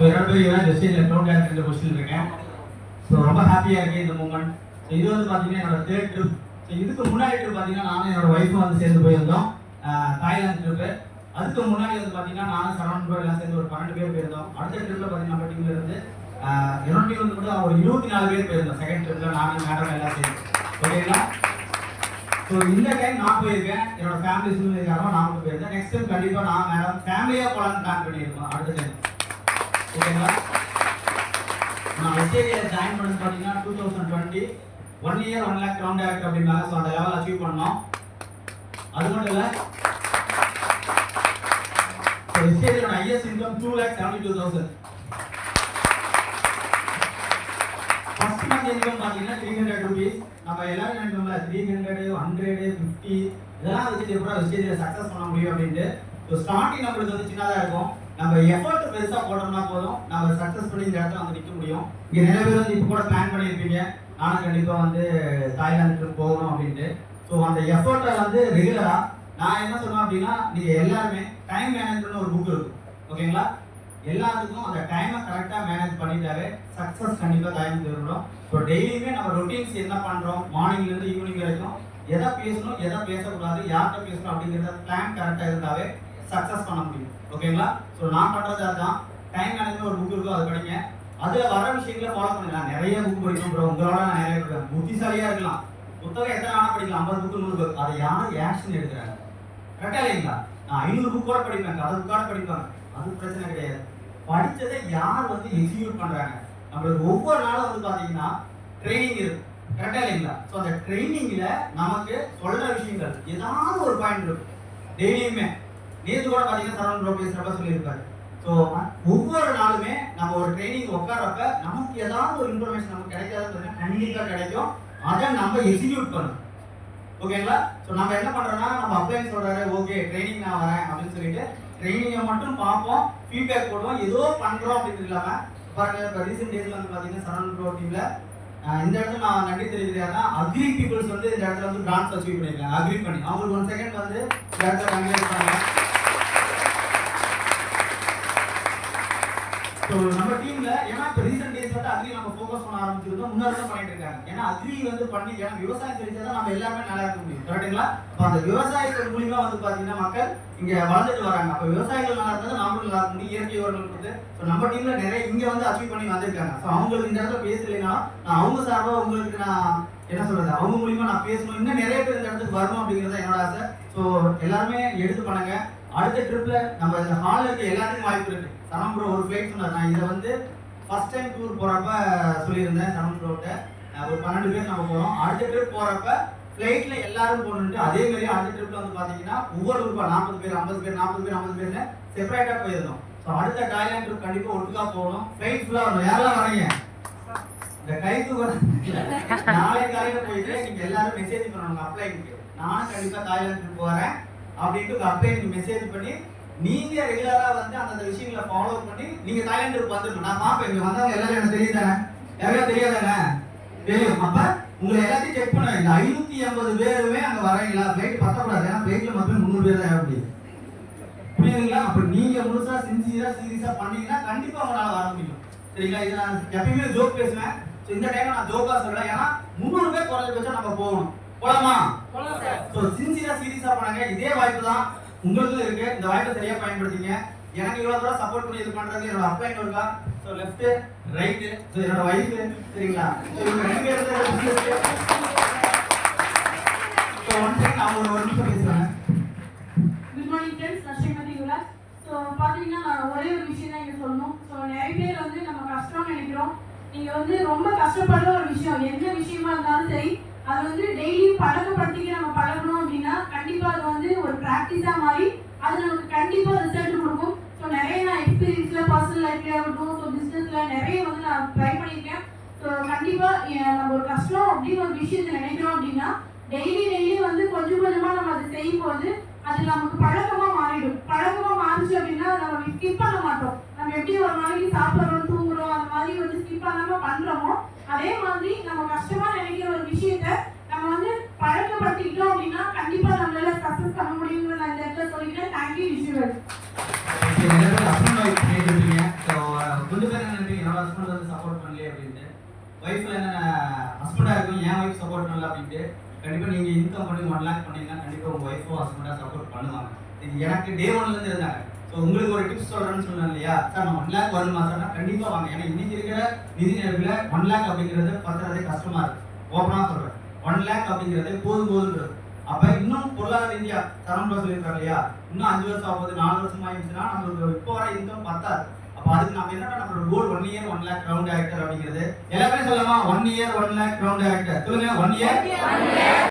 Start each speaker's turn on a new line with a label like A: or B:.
A: என்னோட பேர் Yuvraj வெஸ்டேஜில் ground director position இருக்கேன். ஸோ ரொம்ப ஹாப்பியாக இருக்குது இந்த மூமெண்ட். ஸோ இது வந்து பார்த்தீங்கன்னா என்னோட தேர்ட் ட்ரிப். ஸோ இதுக்கு முன்னாடி ட்ரிப் பார்த்தீங்கன்னா நானும் என்னோட ஒய்ஃபும் வந்து சேர்ந்து போயிருந்தோம் தாய்லாந்து ட்ரிப்பு. அதுக்கு முன்னாடி வந்து பார்த்தீங்கன்னா நானும் சரவணன் ப்ரோ எல்லாம் சேர்ந்து ஒரு 12 பேர் போயிருந்தோம். அடுத்த ட்ரிப்பில் பார்த்தீங்கன்னா நம்ம டீமில் இருந்து என்னோட டீம் வந்து கூட ஒரு 24 பேர் போயிருந்தோம். செகண்ட் ட்ரிப்பில் நானும் மேடம் எல்லாம் சேர்ந்து. ஓகேங்களா? ஸோ இந்த டைம் நான் போயிருக்கேன், என்னோட ஃபேமிலி சூழ்நிலைக்காக நான் மட்டும் போயிருந்தேன். நெக்ஸ்ட் டைம் கண்டிப்பாக நான் மேடம் ஃபேமிலியாக போகலான்னு பிளான் பண்ணியிருக்கோம் அடுத்த டைம். ஓகேங்களா? நான் எஸ்ஏடியில் ஜாயின் பண்ணது பார்த்தீங்கன்னா 2020 1 year 1 lakh க்ரௌண்ட் டேரக்டர் அப்படின்னாங்க. ஸோ அந்த லெவல் அச்சீவ் பண்ணோம். அது மட்டும் இல்லை, ஸோ எஸ்ஏடியோட highest income 2,72,000. First month income பார்த்தீங்கன்னா 300 rupees. நம்ம எல்லாரும் நினைக்கோம்ல 300, 100, 50 இதெல்லாம் வச்சுட்டு கூட எஸ்ஏடியில் சக்ஸஸ் பண்ண முடியும் அப்படின்ட்டு. ஸோ ஸ்டார்டிங் நம்மளுக்கு வந்து சின்னதாக இருக்கும், நம்ம எஃபர்ட் பெருசாக போட்டோம்னா போதும் நம்ம சக்ஸஸ் பண்ணி இந்த இடத்துல வந்து நிற்க முடியும். இங்கே நிறைய பேர் வந்து இப்போ கூட பிளான் பண்ணியிருப்பீங்க, நானும் கண்டிப்பாக வந்து தாய்லாந்துக்கு போகணும் அப்படின்ட்டு. ஸோ அந்த எஃபர்ட்டை வந்து ரெகுலராக நான் என்ன சொன்னேன் அப்படின்னா, நீங்கள் எல்லாருமே டைம் மேனேஜ்மெண்ட் ஒரு புக் இருக்கும். ஓகேங்களா? எல்லாத்துக்கும் அந்த டைமை கரெக்டாக மேனேஜ் பண்ணிட்டாலே சக்ஸஸ் கண்டிப்பாக டைம் தருவோம். ஸோ டெய்லியுமே நம்ம ரொட்டீன்ஸ் என்ன பண்ணுறோம், மார்னிங்லேருந்து ஈவினிங் வரைக்கும் எதை பேசணும் எதை பேசக்கூடாது, யார்கிட்ட பேசணும் அப்படிங்கிறத பிளான் கரெக்டாக இருந்தாவே சக்ஸஸ் பண்ண முடியும். ஓகேங்களா? ஸோ நான் பண்ணுறது அதுதான். டைம் மேனேஜ்மெண்ட் ஒரு புக் இருக்கும், அது படிங்க. அதில் வர விஷயங்களை ஃபாலோ பண்ணுங்க. நிறைய புக் படிக்கும் ப்ரோ, உங்களோட நான் நிறைய படிக்கிறேன். புத்திசாலியாக இருக்கலாம், புத்தகம் எத்தனை வேணால் படிக்கலாம், 50 புக்கு 100 புக். அதை யார் ஆக்ஷன் எடுக்கிறாங்க? கரெக்டாக இல்லைங்களா? நான் 500 புக் கூட படிப்பேன், கதை புக்காக படிப்பாங்க, அது பிரச்சனை கிடையாது. படித்ததை யார் வந்து எக்ஸிக்யூட் பண்ணுறாங்க? நம்மளுக்கு ஒவ்வொரு நாளும் வந்து பார்த்தீங்கன்னா ட்ரைனிங் இருக்கும். கரெக்டாக இல்லைங்களா? ஸோ அந்த ட்ரைனிங்கில் நமக்கு சொல்கிற விஷயங்கள் ஏதாவது ஒரு பாயிண்ட் இருக்கும் டெய்லியுமே. நேற்று கூட பார்த்தீங்கன்னா சரவணன் ப்ரோ பேசுகிறப்ப சொல்லியிருப்பாரு. ஸோ ஒவ்வொரு நாளுமே நம்ம ஒரு ட்ரைனிங் உட்காரப்ப நமக்கு ஏதாவது ஒரு இன்ஃபர்மேஷன் நமக்கு கிடைக்காதுன்னு கண்டிப்பாக கிடைக்கும். அதை நம்ம எக்ஸிக்யூட் பண்ணணும். ஓகேங்களா? ஸோ நம்ம என்ன பண்ணுறோம்னா, நம்ம அப்ளைன் சொல்கிறாரு, ஓகே ட்ரைனிங் நான் வரேன் அப்படின்னு சொல்லிட்டு ட்ரைனிங்கை மட்டும் பார்ப்போம், ஃபீட்பேக் போடுவோம், ஏதோ பண்ணுறோம் அப்படின்னு இல்லாமல். பாருங்கள், இப்போ ரீசெண்ட் டேஸில் வந்து பார்த்தீங்கன்னா சரவணன் ப்ரோ டீமில் இந்த இடத்துல நான் நன்றி தெரிவிக்கிறேன்னா, அக்ரி பீப்புள்ஸ் வந்து இந்த இடத்துல வந்து பிரான்ச் அச்சீவ் பண்ணியிருக்காங்க. அக்ரி பண்ணி அவங்களுக்கு 1 செகண்ட் வந்து இந்த இடத்துல கன்வியேட் பண்ணாங்க. ஸோ நம்ம டீம்ல ஏன்னா இப்போ ரீசெண்ட் டேஸ் வந்து அக்ரி நம்ம ஃபோக்கஸ் பண்ண ஆரம்பிச்சிருக்கோம், முன்னாடி தான் பண்ணிட்டு இருக்காங்க. ஏன்னா அக்ரி வந்து பண்ணி, ஏன்னா விவசாயம் தெரிஞ்சா தான் நம்ம எல்லாருமே நல்லா இருக்க முடியும். கரெக்டுங்களா? அப்போ அந்த விவசாயத்தின் மூலியமா வந்து பார்த்தீங்கன்னா மக்கள் இங்கே வளர்ந்துட்டு வராங்க. அப்போ விவசாயிகள் நல்லா இருந்தால் நாமளும் நல்லா இருக்க முடியும், இயற்கை உரங்கள் கொடுத்து. ஸோ நம்ம டீம்ல நிறைய இங்கே வந்து அச்சீவ் பண்ணி வந்திருக்காங்க. ஸோ அவங்களுக்கு இந்த இடத்துல பேசலைன்னா நான் அவங்க சார்பாக உங்களுக்கு நான் என்ன சொல்றது, அவங்க மூலியமா நான் பேசணும், இன்னும் நிறைய பேர் இந்த இடத்துக்கு வரணும் அப்படிங்கிறது என்னோட ஆசை. ஸோ எல்லாருமே எடுத்து பண்ணுங்க. அடுத்த ட்ரிப்ல நம்ம இந்த ஹாலில் இருக்க எல்லாத்துக்கும் வாய்ப்பு இருக்கு. சரவணன் ப்ரோ ஒரு ஃப்ளைட் சொன்னார், நான் இதை வந்து ஃபர்ஸ்ட் டைம் டூர் போகிறப்ப சொல்லியிருந்தேன் சரவணன் ப்ரோட்ட. ஒரு 12 பேர் நம்ம போகிறோம். அடுத்த ட்ரிப் போகிறப்ப ஃப்ளைட்டில் எல்லாரும் போகணுன்ட்டு அதே மாதிரி அடுத்த ட்ரிப்பில் வந்து பார்த்தீங்கன்னா ஒவ்வொரு குரூப்பாக 40 பேர் 50 பேர் 40 பேர் 50 பேர்னு செப்பரேட்டாக போயிருந்தோம். ஸோ அடுத்த தாய்லாந்து ட்ரிப் கண்டிப்பாக ஒட்டுக்காக போகணும். ஃப்ளைட் ஃபுல்லாக வரணும். யாரெல்லாம் வரீங்க? இந்த கைக்கு நாளை காலையில் போயிட்டு நீங்கள் எல்லாரும் மெசேஜ் பண்ணணும் அப்ளைக்கு, நானும் கண்டிப்பாக தாய்லாந்து ட்ரிப் வரேன் அப்படின்ட்டு அப்ளை நீங்கள் மெசேஜ் பண்ணி நீங்கள் ரெகுலராக வந்து அந்த விஷயங்களை ஃபாலோ பண்ணி நீங்கள் தாய்லாந்து ட்ரிப் வந்துடணும். நான் பார்ப்பேன் இங்கே வந்தவங்க எல்லாரும் எனக்கு தெரியுதானே, யாரையா தெரியாதானே? தெரியும். அப்போ உங்களை எல்லாத்தையும் செக் பண்ணுவேன். இந்த 580 பேருமே அங்கே வரீங்களா? ஃப்ளைட் பத்தக்கூடாது, ஏன்னா ஃப்ளைட்டில் மொத்தம் 300 பேர் தான் அப்படி புரியுதுங்களா? அப்போ நீங்கள் முழுசாக சின்சியராக சீரியஸாக பண்ணீங்கன்னா கண்டிப்பாக உங்களால் வர முடியும். சரிங்களா? இது நான் எப்பயுமே ஜோக் பேசுவேன். ஸோ இந்த டைம் நான் ஜோக்காக சொல்கிறேன், ஏன்னா 300 பேர் குறைஞ்ச வச்சா நம்ம போகணும். போலாமா? ஸோ சின்சியராக சீரியஸாக பண்ணாங்க. இதே வாய்ப்பு தான் உங்களுக்கும் இருக்கு. இந்த வாய்ப்பை சரியாக பயன்படுத்திங்க. எனக்கு இவ்வளோ தூரம் சப்போர்ட் பண்ணி இது பண்ணுறது என்னோட அப்ளைன் இருக்கா. ஸோ லெஃப்ட்டு ரைட்டு, ஸோ என்னோட ஒய்ஃபு. சரிங்களா? ஸோ இவங்க 2 பேர் ஸோ ஒன் செகண்ட் நான் ஒரு நிமிஷம் பேசுகிறேன்.
B: குட் மார்னிங் ஃப்ரெண்ட்ஸ், நான் ஸ்ரீமதி யுவராஜ். ஸோ பார்த்தீங்கன்னா நான் ஒரே ஒரு விஷயம் தான் இங்கே சொல்லணும். ஸோ நிறைய பேர் வந்து நம்ம கஷ்டம்னு நினைக்கிறோம். நீங்கள் வந்து ரொம்ப கஷ்டப்படுற ஒரு விஷயம் எந்த விஷயமா இருந்தாலும் சரி, அது வந்து டெய்லியும் பழக்கப்படுத்திக்க நம்ம பழகணும் அப்படின்னா கண்டிப்பாக அது வந்து ஒரு ப்ராக்டிஸாக மாறி அது நமக்கு கண்டிப்பாக ரிசல்ட் கொடுக்கும். ஸோ நிறைய நான் எக்ஸ்பீரியன்ஸில் பர்சனல் லைஃப்லேயே ஆகட்டும், ஸோ பிஸ்னஸில் நிறைய வந்து நான் ட்ரை பண்ணியிருக்கேன். ஸோ கண்டிப்பாக நம்ம ஒரு கஷ்டம் அப்படின்னு ஒரு விஷயத்தை நினைக்கிறோம் அப்படின்னா டெய்லி வந்து கொஞ்சம் கொஞ்சமாக நம்ம அதை செய்யும்போது அது நமக்கு பழக்கமாக மாறிடும். பழக்கமாக மாறிச்சு அப்படின்னா நம்ம ஸ்கிப் பண்ண மாட்டோம். நம்ம எப்படி ஒரு நாளைக்கு சாப்பிட்றோம், தூங்குறோம், அந்த மாதிரி வந்து ஸ்கிப் பண்ணாமல் பண்ணுறோமோ அதே மாதிரி நம்ம கஷ்டமா நினைக்கிற ஒரு விஷயத்த நம்ம வந்து பழக்கப்படுத்திக்கிட்டோம் அப்படின்னா கண்டிப்பா நம்மளால சக்சஸ் பண்ண முடியும்னு நான் இந்த இடத்துல சொல்லிக்கிறேன். Thank you visual.
A: ஒய்ஃப்ல என்ன ஹஸ்பண்டா இருக்கும் என் ஒய்ஃப் சப்போர்ட் பண்ணல அப்படின்ட்டு கண்டிப்பா நீங்க இன்கம் பண்ணி 1 லேக் பண்ணீங்கன்னா கண்டிப்பா உங்க ஒய்ஃபோ ஹஸ்பண்டா சப்போர்ட் பண்ணுவாங்க. இது எனக்கு டே 1ல இருந்து இருந்தாங்க. ஸோ உங்களுக்கு ஒரு டிப்ஸ் சொல்றேன்னு சொன்னேன் இல்லையா சார், நான் 1 லேக் வருமா சார்னா கண்டிப்பா வாங்க. ஏன்னா இன்னைக்கு இருக்கிற நிதி நிலைமையில 1 லேக் அப்படிங்கிறது பத்துறதே கஷ்டமா இருக்கு. ஓப்பனா சொல்றேன், 1 லேக் அப்படிங்கிறது போதுன்றது. அப்ப இன்னும் பொருளாதார ரீதியா தரம் சொல்லியிருக்காங்க இல்லையா, இன்னும் 5 வருஷம் ஆகுது, 4 வருஷம் ஆயிடுச்சுன்னா நம்மளுக்கு இப்போ வர இன்கம் பத்தாது. அப்ப அதுக்கு நம்ம என்னன்னா நம்மளோட கோல் 1 இயர் 1 லேக் ரவுண்ட் ஆக்டர் அப்படிங்கிறது. எல்லாமே சொல்லலாமா? 1 இயர் 1 லேக் ரவுண்ட் ஆக்டர். சொல்லுங்க, 1 இயர்